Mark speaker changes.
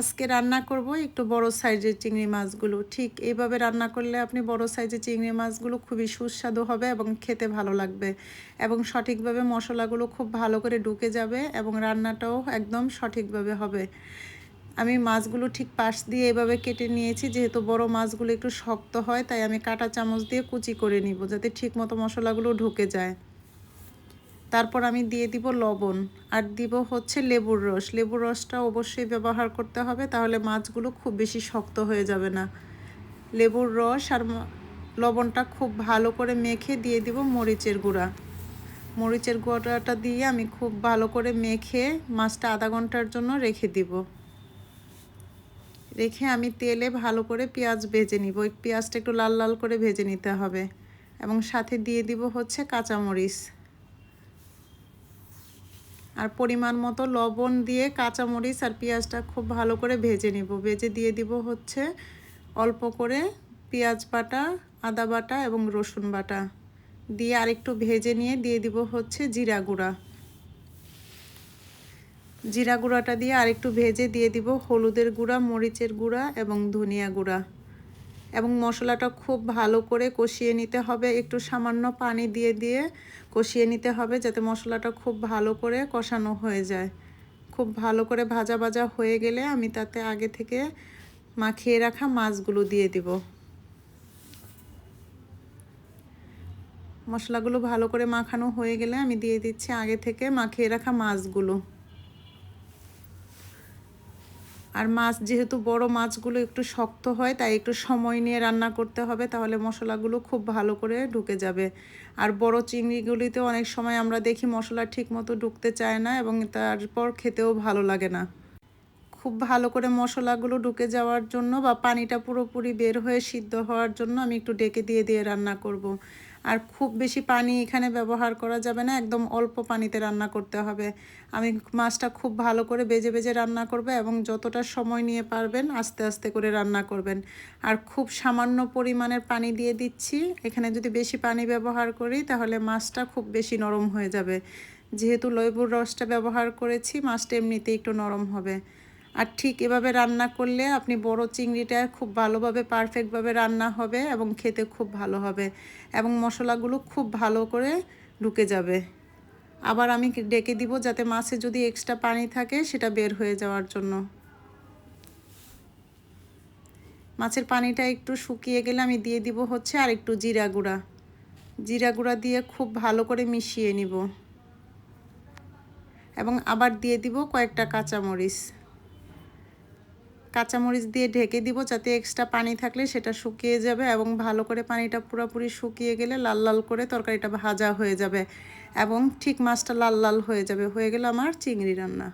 Speaker 1: আজকে রান্না করব একটু বড় সাইজের চিংড়ি মাছগুলো। ঠিক এইভাবে রান্না করলে আপনি বড় সাইজের চিংড়ি মাছগুলো খুবই সুস্বাদু হবে এবং খেতে ভালো লাগবে এবং সঠিকভাবে মশলাগুলো খুব ভালো করে ঢুকে যাবে এবং রান্নাটাও একদম সঠিকভাবে হবে। আমি মাছগুলো ঠিক পাশ দিয়ে এভাবে কেটে নিয়েছি, যেহেতু বড় মাছগুলো একটু শক্ত হয় তাই আমি কাঁটা চামচ দিয়ে কুচি করে নিব যাতে ঠিকমতো মশলাগুলো ঢুকে যায়। তারপর আমি দিয়ে দিব লবণ আর দিব হচ্ছে লেবুর রস। লেবুর রসটা অবশ্যই ব্যবহার করতে হবে, তাহলে মাছগুলো খুব বেশি শক্ত হয়ে যাবে না। লেবুর রস আর লবণটা খুব ভালো করে মেখে দিয়ে দিব মরিচের গুঁড়া। মরিচের গুঁড়াটা দিয়ে আমি খুব ভালো করে মেখে মাছটা আধা ঘন্টার জন্য রেখে দিব। রেখে আমি তেলে ভালো করে পেঁয়াজ ভেজে নিব। ওই পেঁয়াজটা একটু লাল লাল করে ভেজে নিতে হবে এবং সাথে দিয়ে দিব হচ্ছে কাঁচামরিচ আর পরিমাণ মতো লবণ দিয়ে কাঁচামরিচ আর পেঁয়াজটা খুব ভালো করে ভেজে নিব। ভেজে দিয়ে দিব হচ্ছে অল্প করে পেঁয়াজ বাটা, আদা বাটা এবং রসুন বাটা দিয়ে আরেকটু ভেজে নিয়ে দিয়ে দিব হচ্ছে জিরা গুঁড়া। জিরা গুঁড়াটা দিয়ে আরেকটু ভেজে দিয়ে দিব হলুদের গুঁড়া, মরিচের গুঁড়া এবং ধনিয়া গুঁড়া এবং মশলাটা খুব ভালো করে কষিয়ে নিতে হবে। একটু সামান্য পানি দিয়ে দিয়ে কষিয়ে নিতে হবে যাতে মশলাটা খুব ভালো করে কষানো হয়ে যায়। খুব ভালো করে ভাজা ভাজা হয়ে গেলে আমি তাতে আগে থেকে মাখিয়ে রাখা মাছগুলো দিয়ে দিব। মশলাগুলো ভালো করে মাখানো হয়ে গেলে আমি দিয়ে দিচ্ছি আগে থেকে মাখিয়ে রাখা মাছগুলো। আর মাছ যেহেতু বড় মাছগুলো একটু শক্ত হয় তাই একটু সময় নিয়ে রান্না করতে হবে, তাহলে মশলাগুলো খুব ভালো করে ঢুকে যাবে। আর বড় চিংড়িগুলিতে অনেক সময় আমরা দেখি মশলা ঠিকমতো ঢুকতে চায় না এবং তারপর খেতেও ভালো লাগে না। খুব ভালো করে মশলাগুলো ঢুকে যাওয়ার জন্য বা পানিটা পুরোপুরি বের হয়ে সিদ্ধ হওয়ার জন্য আমি একটু ডেকে দিয়ে দিয়ে রান্না করব। আর খুব বেশি পানি এখানে ব্যবহার করা যাবে না, একদম অল্প পানিতে রান্না করতে হবে। আমি মাছটা খুব ভালো করে বেজে বেজে রান্না করব এবং যতটা সময় নিয়ে পারবেন আস্তে আস্তে করে রান্না করবেন। আর খুব সামান্য পরিমাণের পানি দিয়ে দিচ্ছি। এখানে যদি বেশি পানি ব্যবহার করি তাহলে মাছটা খুব বেশি নরম হয়ে যাবে। যেহেতু লেবুর রসটা ব্যবহার করেছি মাছটা এমনিতেই একটু নরম হবে। আর ঠিক এভাবে রান্না করলে আপনি বড় চিংড়িটা খুব ভালোভাবে পারফেক্টভাবে রান্না হবে এবং খেতে খুব ভালো হবে এবং মশলাগুলো খুব ভালো করে ঢুকে যাবে। আবার আমি ডেকে দিব যাতে মাছে যদি এক্সট্রা পানি থাকে সেটা বের হয়ে যাওয়ার জন্য। মাছের পানিটা একটু শুকিয়ে গেলে আমি দিয়ে দিব হচ্ছে আর একটু জিরা গুঁড়া। জিরা গুঁড়া দিয়ে খুব ভালো করে মিশিয়ে নিব এবং আবার দিয়ে দিব কয়েকটা কাঁচামরিচ। কাঁচামরিচ দিয়ে ঢেকে দিব যাতে এক্সট্রা পানি থাকলে সেটা শুকিয়ে যাবে এবং ভালো করে পানিটা পুরোপুরি শুকিয়ে গেলে লাল লাল করে তরকারিটা ভাজা হয়ে যাবে এবং ঠিক মাছটা লাল লাল হয়ে যাবে। হয়ে গেল আমার চিংড়ি রান্না।